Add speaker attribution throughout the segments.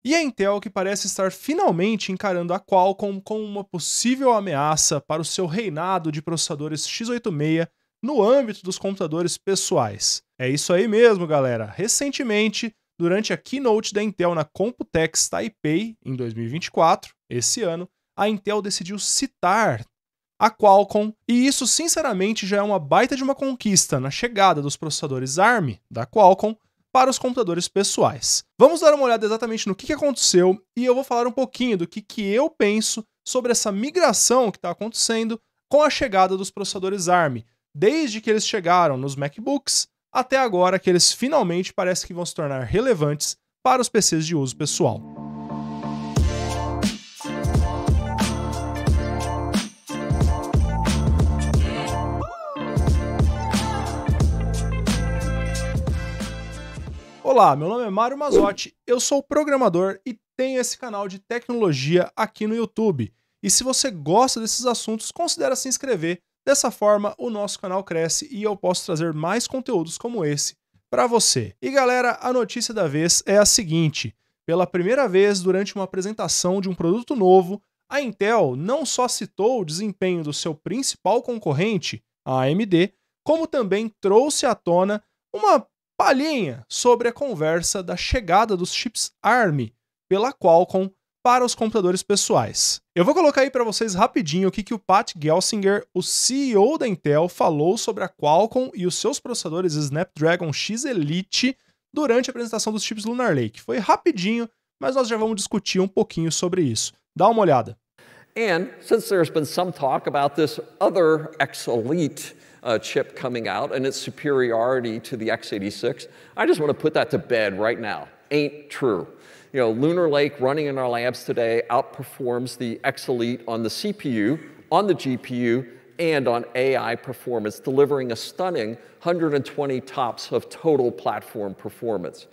Speaker 1: E a Intel que parece estar finalmente encarando a Qualcomm como uma possível ameaça para o seu reinado de processadores x86 no âmbito dos computadores pessoais. É isso aí mesmo, galera. Recentemente, durante a keynote da Intel na Computex Taipei, em 2024, esse ano, a Intel decidiu citar a Qualcomm, e isso sinceramente já é uma baita de uma conquista na chegada dos processadores ARM da Qualcomm para os computadores pessoais. Vamos dar uma olhada exatamente no que aconteceu e eu vou falar um pouquinho do que eu penso sobre essa migração que está acontecendo com a chegada dos processadores ARM, desde que eles chegaram nos MacBooks até agora que eles finalmente parecem que vão se tornar relevantes para os PCs de uso pessoal. Olá, meu nome é Mário Mazzotti, eu sou programador e tenho esse canal de tecnologia aqui no YouTube. E se você gosta desses assuntos, considere se inscrever. Dessa forma, o nosso canal cresce e eu posso trazer mais conteúdos como esse para você. E galera, a notícia da vez é a seguinte: pela primeira vez durante uma apresentação de um produto novo, a Intel não só citou o desempenho do seu principal concorrente, a AMD, como também trouxe à tona uma palhinha sobre a conversa da chegada dos chips ARM pela Qualcomm para os computadores pessoais. Eu vou colocar aí para vocês rapidinho o que o Pat Gelsinger, o CEO da Intel, falou sobre a Qualcomm e os seus processadores Snapdragon X Elite durante a apresentação dos chips Lunar Lake. Foi rapidinho, mas nós já vamos discutir um pouquinho sobre isso. Dá uma olhada.
Speaker 2: And since there's been some talk about this other X Elite chip coming out and its superiority to the x86, I just want to put that to bed right now. Ain't true. You know, Lunar Lake running in our labs today outperforms the X Elite on the CPU, on the GPU, and on AI performance, delivering a stunning 120 TOPS of total platform performance.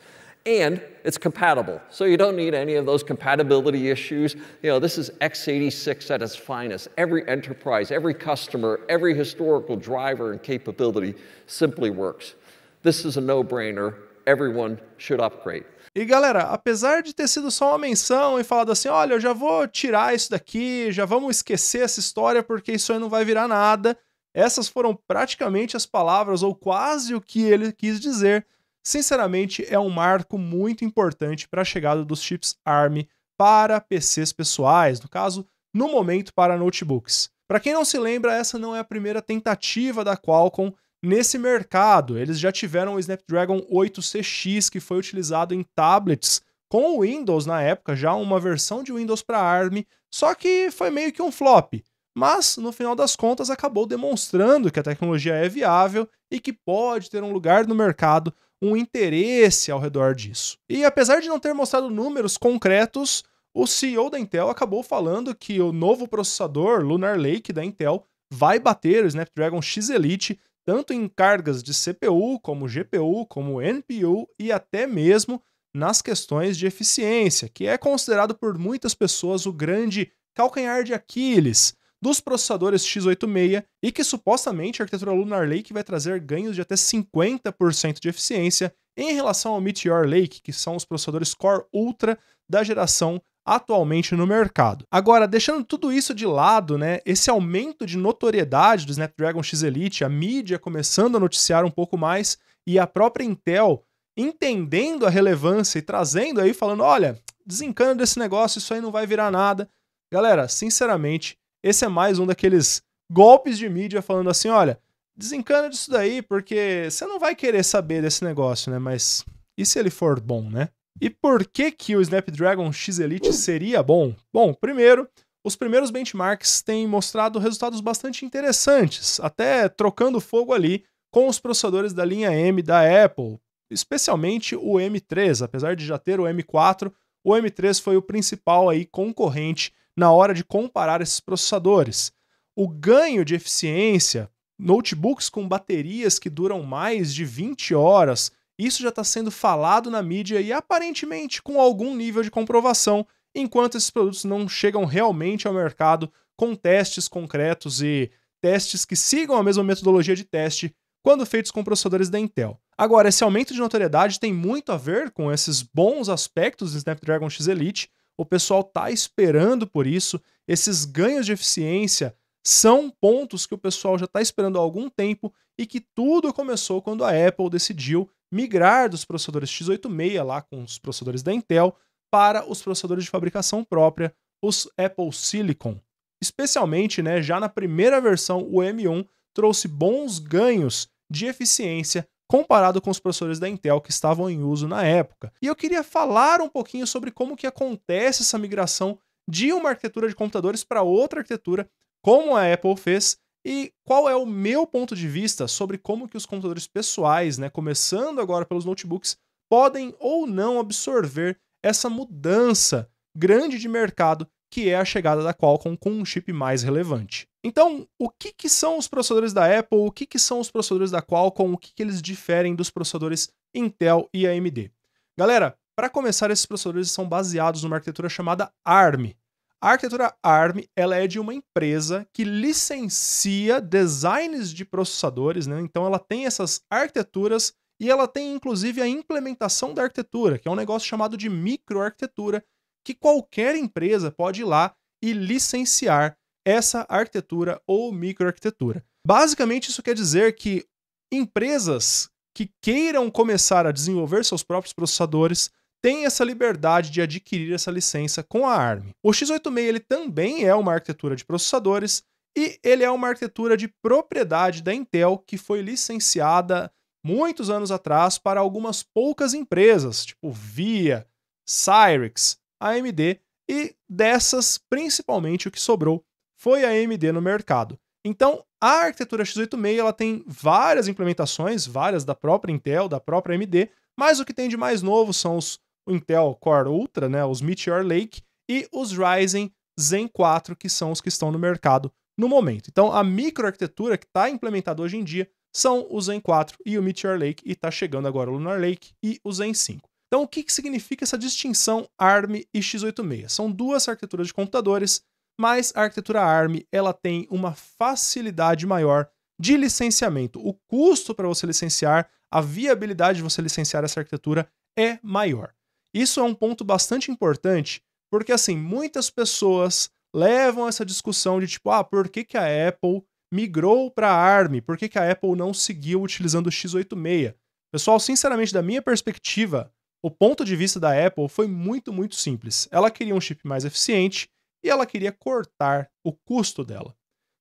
Speaker 2: And it's compatible, so you don't need any of those compatibility issues. You know, this is x86 at its finest. Every enterprise, every customer, every historical driver and capability simply works. This is a no-brainer. Everyone should upgrade.
Speaker 1: E galera, apesar de ter sido só uma menção e falado assim, olha, eu já vou tirar isso daqui, já vamos esquecer essa história porque isso aí não vai virar nada, essas foram praticamente as palavras ou quase o que ele quis dizer. Sinceramente, é um marco muito importante para a chegada dos chips ARM para PCs pessoais, no caso, no momento para notebooks. Para quem não se lembra, essa não é a primeira tentativa da Qualcomm nesse mercado. Eles já tiveram o Snapdragon 8CX, que foi utilizado em tablets com o Windows na época, já uma versão de Windows para ARM, só que foi meio que um flop. Mas, no final das contas, acabou demonstrando que a tecnologia é viável e que pode ter um lugar no mercado, um interesse ao redor disso. E apesar de não ter mostrado números concretos, o CEO da Intel acabou falando que o novo processador Lunar Lake da Intel vai bater o Snapdragon X Elite tanto em cargas de CPU, como GPU, como NPU e até mesmo nas questões de eficiência, que é considerado por muitas pessoas o grande calcanhar de Aquiles dos processadores x86 e que supostamente a arquitetura Lunar Lake vai trazer ganhos de até 50% de eficiência em relação ao Meteor Lake, que são os processadores Core Ultra da geração atualmente no mercado. Agora, deixando tudo isso de lado, né, esse aumento de notoriedade do Snapdragon X Elite, a mídia começando a noticiar um pouco mais e a própria Intel entendendo a relevância e trazendo aí, falando, olha, desencana desse negócio, isso aí não vai virar nada. Galera, sinceramente, esse é mais um daqueles golpes de mídia falando assim, olha, desencana disso daí, porque você não vai querer saber desse negócio, né? Mas e se ele for bom, né? E por que o Snapdragon X Elite seria bom? Bom, primeiro, os primeiros benchmarks têm mostrado resultados bastante interessantes, até trocando fogo ali com os processadores da linha M da Apple, especialmente o M3, apesar de já ter o M4, o M3 foi o principal aí concorrente na hora de comparar esses processadores. O ganho de eficiência, notebooks com baterias que duram mais de 20 horas, isso já está sendo falado na mídia e aparentemente com algum nível de comprovação, enquanto esses produtos não chegam realmente ao mercado com testes concretos e testes que sigam a mesma metodologia de teste quando feitos com processadores da Intel. Agora, esse aumento de notoriedade tem muito a ver com esses bons aspectos do Snapdragon X Elite. O pessoal tá esperando por isso. Esses ganhos de eficiência são pontos que o pessoal já está esperando há algum tempo e que tudo começou quando a Apple decidiu migrar dos processadores x86 lá com os processadores da Intel para os processadores de fabricação própria, os Apple Silicon. Especialmente, né, já na primeira versão, o M1 trouxe bons ganhos de eficiência comparado com os processadores da Intel que estavam em uso na época. E eu queria falar um pouquinho sobre como que acontece essa migração de uma arquitetura de computadores para outra arquitetura, como a Apple fez, e qual é o meu ponto de vista sobre como que os computadores pessoais, né, começando agora pelos notebooks, podem ou não absorver essa mudança grande de mercado que é a chegada da Qualcomm com um chip mais relevante. Então, o que são os processadores da Apple, o que são os processadores da Qualcomm, o que eles diferem dos processadores Intel e AMD? Galera, para começar, esses processadores são baseados numa arquitetura chamada ARM. A arquitetura ARM ela é de uma empresa que licencia designs de processadores, né? Então ela tem essas arquiteturas e ela tem inclusive a implementação da arquitetura, que é um negócio chamado de microarquitetura, que qualquer empresa pode ir lá e licenciar essa arquitetura ou microarquitetura. Basicamente, isso quer dizer que empresas que queiram começar a desenvolver seus próprios processadores têm essa liberdade de adquirir essa licença com a ARM. O x86 ele também é uma arquitetura de processadores e ele é uma arquitetura de propriedade da Intel que foi licenciada muitos anos atrás para algumas poucas empresas, tipo VIA, Cyrix, AMD, e dessas, principalmente o que sobrou foi a AMD no mercado. Então, a arquitetura x86 ela tem várias implementações, várias da própria Intel, da própria AMD, mas o que tem de mais novo são os Intel Core Ultra, né, os Meteor Lake, e os Ryzen Zen 4, que são os que estão no mercado no momento. Então, a microarquitetura que está implementada hoje em dia são o Zen 4 e o Meteor Lake, e está chegando agora o Lunar Lake e o Zen 5. Então, o que significa essa distinção ARM e x86? São duas arquiteturas de computadores, mas a arquitetura ARM ela tem uma facilidade maior de licenciamento. O custo para você licenciar, a viabilidade de você licenciar essa arquitetura é maior. Isso é um ponto bastante importante, porque assim, muitas pessoas levam essa discussão de tipo, por que a Apple migrou para ARM? Por que a Apple não seguiu utilizando o x86? Pessoal, sinceramente, da minha perspectiva, o ponto de vista da Apple foi muito simples. Ela queria um chip mais eficiente e ela queria cortar o custo dela.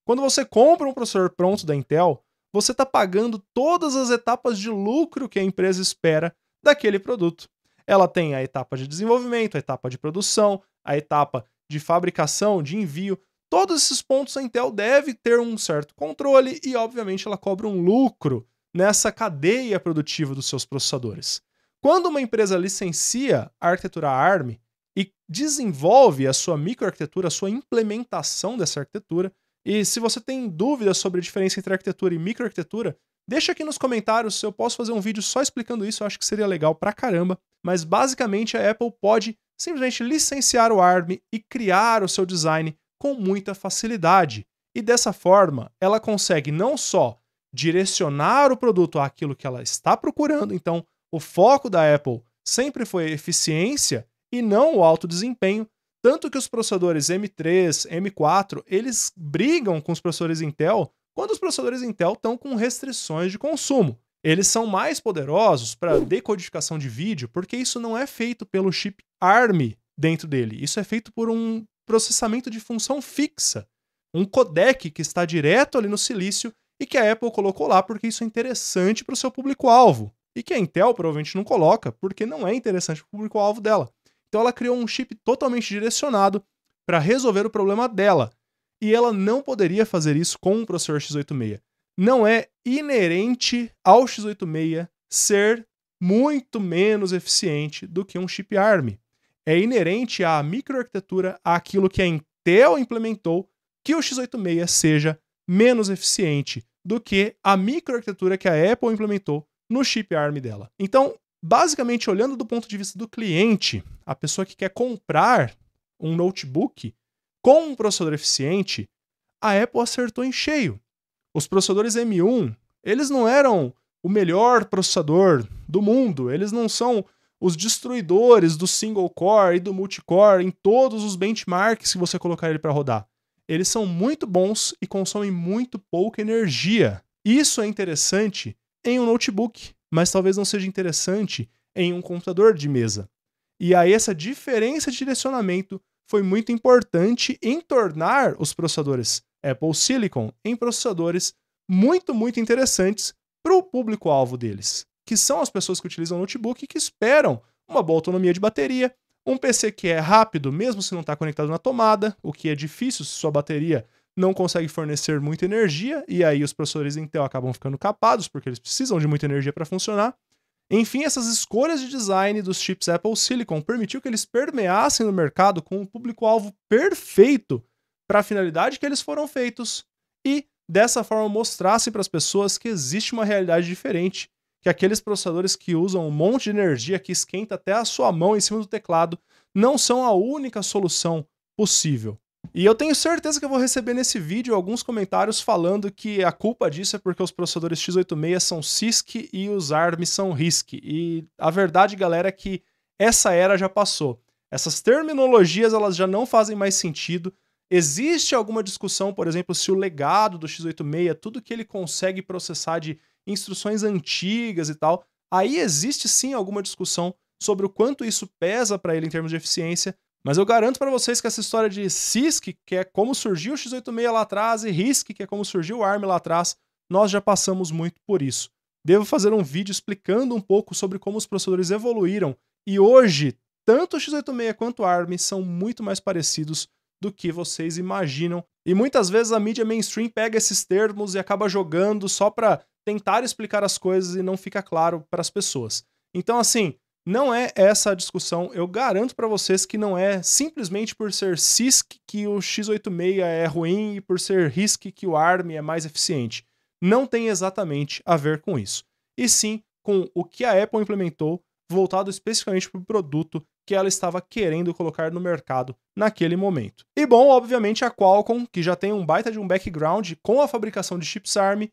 Speaker 1: Quando você compra um processador pronto da Intel, você está pagando todas as etapas de lucro que a empresa espera daquele produto. Ela tem a etapa de desenvolvimento, a etapa de produção, a etapa de fabricação, de envio. Todos esses pontos a Intel deve ter um certo controle e, obviamente, ela cobra um lucro nessa cadeia produtiva dos seus processadores. Quando uma empresa licencia a arquitetura ARM e desenvolve a sua microarquitetura, a sua implementação dessa arquitetura, e se você tem dúvidas sobre a diferença entre arquitetura e microarquitetura, deixa aqui nos comentários se eu posso fazer um vídeo só explicando isso, eu acho que seria legal pra caramba, mas basicamente a Apple pode simplesmente licenciar o ARM e criar o seu design com muita facilidade. E dessa forma, ela consegue não só direcionar o produto àquilo que ela está procurando, então o foco da Apple sempre foi a eficiência e não o alto desempenho, tanto que os processadores M3, M4, eles brigam com os processadores Intel quando os processadores Intel estão com restrições de consumo. Eles são mais poderosos para decodificação de vídeo porque isso não é feito pelo chip ARM dentro dele, isso é feito por um processamento de função fixa, um codec que está direto ali no silício e que a Apple colocou lá porque isso é interessante para o seu público-alvo. E que a Intel provavelmente não coloca, porque não é interessante para o público-alvo dela. Então ela criou um chip totalmente direcionado para resolver o problema dela. E ela não poderia fazer isso com um processador x86. Não é inerente ao x86 ser muito menos eficiente do que um chip ARM. É inerente à microarquitetura, àquilo que a Intel implementou, que o x86 seja menos eficiente do que a microarquitetura que a Apple implementou no chip ARM dela. Então, basicamente, olhando do ponto de vista do cliente, a pessoa que quer comprar um notebook com um processador eficiente, a Apple acertou em cheio. Os processadores M1, eles não eram o melhor processador do mundo, eles não são os destruidores do single core e do multicore em todos os benchmarks que você colocar ele para rodar. Eles são muito bons e consomem muito pouca energia. Isso é interessante em um notebook, mas talvez não seja interessante em um computador de mesa. E aí essa diferença de direcionamento foi muito importante em tornar os processadores Apple Silicon em processadores muito, muito interessantes para o público-alvo deles, que são as pessoas que utilizam notebook e que esperam uma boa autonomia de bateria, um PC que é rápido, mesmo se não está conectado na tomada, o que é difícil se sua bateria não consegue fornecer muita energia, e aí os processadores Intel acabam ficando capados, porque eles precisam de muita energia para funcionar. Enfim, essas escolhas de design dos chips Apple Silicon permitiu que eles permeassem no mercado com um público-alvo perfeito para a finalidade que eles foram feitos e, dessa forma, mostrassem para as pessoas que existe uma realidade diferente, que aqueles processadores que usam um monte de energia, que esquenta até a sua mão em cima do teclado, não são a única solução possível. E eu tenho certeza que eu vou receber nesse vídeo alguns comentários falando que a culpa disso é porque os processadores x86 são CISC e os ARM são RISC. E a verdade, galera, é que essa era já passou. Essas terminologias elas já não fazem mais sentido. Existe alguma discussão, por exemplo, se o legado do x86, tudo que ele consegue processar de instruções antigas e tal, aí existe sim alguma discussão sobre o quanto isso pesa para ele em termos de eficiência. Mas eu garanto para vocês que essa história de CISC, que é como surgiu o x86 lá atrás, e RISC, que é como surgiu o ARM lá atrás, nós já passamos muito por isso. Devo fazer um vídeo explicando um pouco sobre como os processadores evoluíram, e hoje, tanto o x86 quanto o ARM são muito mais parecidos do que vocês imaginam. E muitas vezes a mídia mainstream pega esses termos e acaba jogando só para tentar explicar as coisas e não fica claro para as pessoas. Então, assim, não é essa a discussão. Eu garanto para vocês que não é simplesmente por ser CISC que o x86 é ruim e por ser RISC que o ARM é mais eficiente. Não tem exatamente a ver com isso. E sim com o que a Apple implementou, voltado especificamente para o produto que ela estava querendo colocar no mercado naquele momento. E bom, obviamente a Qualcomm, que já tem um baita de um background com a fabricação de chips ARM,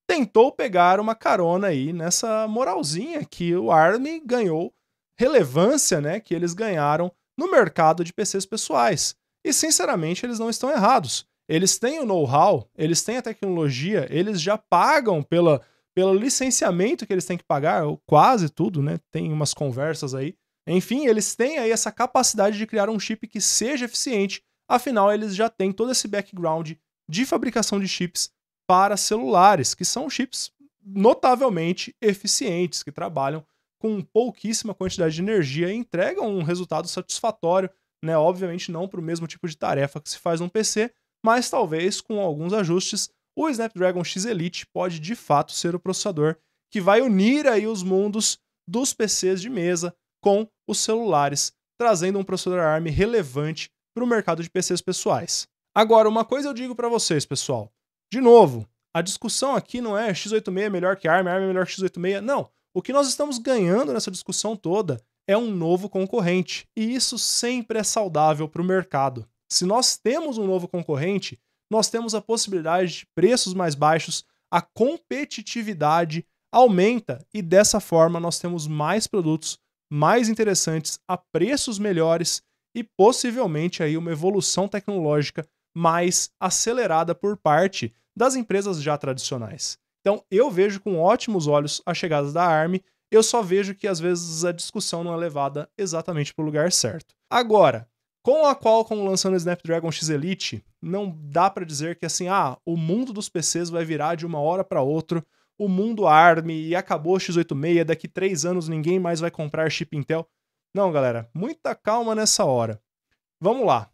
Speaker 1: tentou pegar uma carona aí nessa moralzinha que o ARM ganhou, relevância, né, que eles ganharam no mercado de PCs pessoais. E sinceramente eles não estão errados. Eles têm o know-how, eles têm a tecnologia, eles já pagam pelo licenciamento que eles têm que pagar, quase tudo, né? Tem umas conversas aí. Enfim, eles têm aí essa capacidade de criar um chip que seja eficiente, afinal eles já têm todo esse background de fabricação de chips para celulares, que são chips notavelmente eficientes, que trabalham com pouquíssima quantidade de energia e entregam um resultado satisfatório, né? Obviamente não para o mesmo tipo de tarefa que se faz num PC, mas talvez com alguns ajustes, o Snapdragon X Elite pode de fato ser o processador que vai unir aí os mundos dos PCs de mesa com os celulares, trazendo um processador ARM relevante para o mercado de PCs pessoais. Agora, uma coisa eu digo para vocês, pessoal. De novo, a discussão aqui não é x86 é melhor que ARM é melhor que x86. Não. O que nós estamos ganhando nessa discussão toda é um novo concorrente. E isso sempre é saudável para o mercado. Se nós temos um novo concorrente, nós temos a possibilidade de preços mais baixos, a competitividade aumenta e dessa forma nós temos mais produtos mais interessantes a preços melhores e possivelmente aí uma evolução tecnológica mais acelerada por parte das empresas já tradicionais. Então eu vejo com ótimos olhos a chegada da ARM, eu só vejo que às vezes a discussão não é levada exatamente para o lugar certo. Agora, com a Qualcomm lançando o Snapdragon X Elite, não dá para dizer que assim, o mundo dos PCs vai virar de uma hora para outra, o mundo ARM e acabou o x86, daqui 3 anos ninguém mais vai comprar chip Intel. Não, galera, muita calma nessa hora. Vamos lá.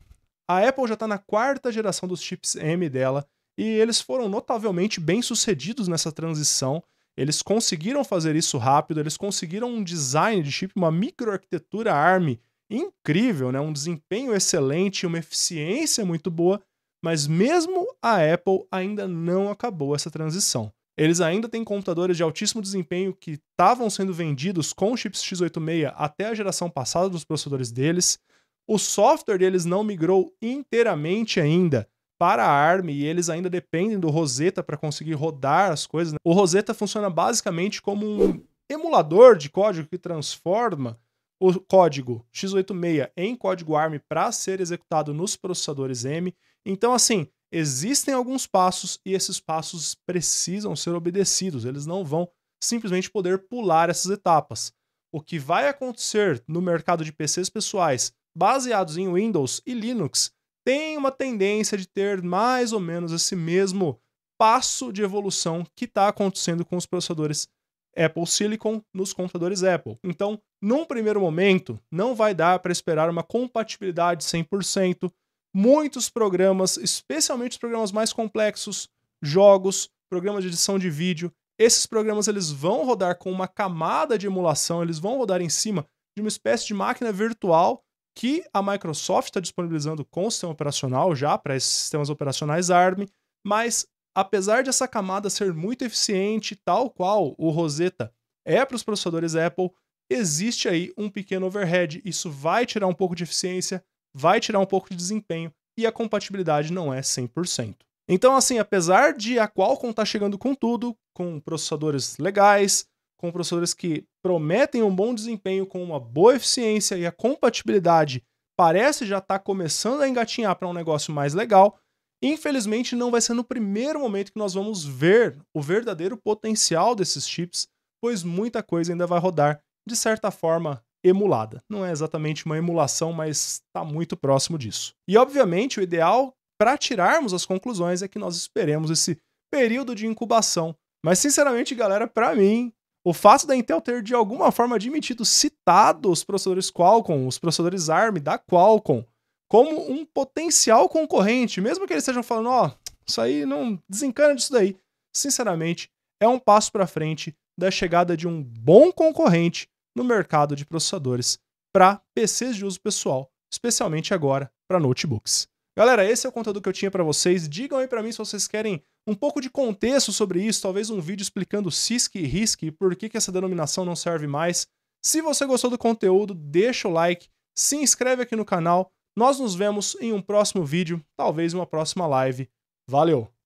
Speaker 1: A Apple já está na 4ª geração dos chips M dela e eles foram notavelmente bem sucedidos nessa transição. Eles conseguiram fazer isso rápido, eles conseguiram um design de chip, uma microarquitetura ARM incrível, né? Um desempenho excelente, uma eficiência muito boa, mas mesmo a Apple ainda não acabou essa transição. Eles ainda têm computadores de altíssimo desempenho que estavam sendo vendidos com chips x86 até a geração passada dos processadores deles. O software deles não migrou inteiramente ainda para a ARM e eles ainda dependem do Rosetta para conseguir rodar as coisas. O Rosetta funciona basicamente como um emulador de código que transforma o código x86 em código ARM para ser executado nos processadores M. Então, assim, existem alguns passos e esses passos precisam ser obedecidos. Eles não vão simplesmente poder pular essas etapas. O que vai acontecer no mercado de PCs pessoais baseados em Windows e Linux tem uma tendência de ter mais ou menos esse mesmo passo de evolução que está acontecendo com os processadores Apple Silicon nos computadores Apple. Então, num primeiro momento, não vai dar para esperar uma compatibilidade 100%. Muitos programas, especialmente os programas mais complexos, jogos, programas de edição de vídeo, esses programas eles vão rodar com uma camada de emulação, eles vão rodar em cima de uma espécie de máquina virtual que a Microsoft está disponibilizando com o sistema operacional já para esses sistemas operacionais ARM, mas apesar de essa camada ser muito eficiente, tal qual o Rosetta é para os processadores Apple, existe aí um pequeno overhead. Isso vai tirar um pouco de eficiência, vai tirar um pouco de desempenho e a compatibilidade não é 100%. Então, assim, apesar de a Qualcomm estar chegando com tudo, com processadores legais, com processadores que prometem um bom desempenho com uma boa eficiência e a compatibilidade parece já estar começando a engatinhar para um negócio mais legal, infelizmente não vai ser no primeiro momento que nós vamos ver o verdadeiro potencial desses chips, pois muita coisa ainda vai rodar, de certa forma, emulada. Não é exatamente uma emulação, mas está muito próximo disso. E, obviamente, o ideal para tirarmos as conclusões é que nós esperemos esse período de incubação. Mas, sinceramente, galera, para mim, o fato da Intel ter, de alguma forma, admitido, citado os processadores Qualcomm, os processadores ARM da Qualcomm, como um potencial concorrente, mesmo que eles estejam falando, ó, isso aí não desencana disso daí. Sinceramente, é um passo para frente da chegada de um bom concorrente no mercado de processadores para PCs de uso pessoal, especialmente agora para notebooks. Galera, esse é o conteúdo que eu tinha para vocês. Digam aí para mim se vocês querem um pouco de contexto sobre isso, talvez um vídeo explicando CISC e RISC e por que essa denominação não serve mais. Se você gostou do conteúdo, deixa o like, se inscreve aqui no canal. Nós nos vemos em um próximo vídeo, talvez uma próxima live. Valeu!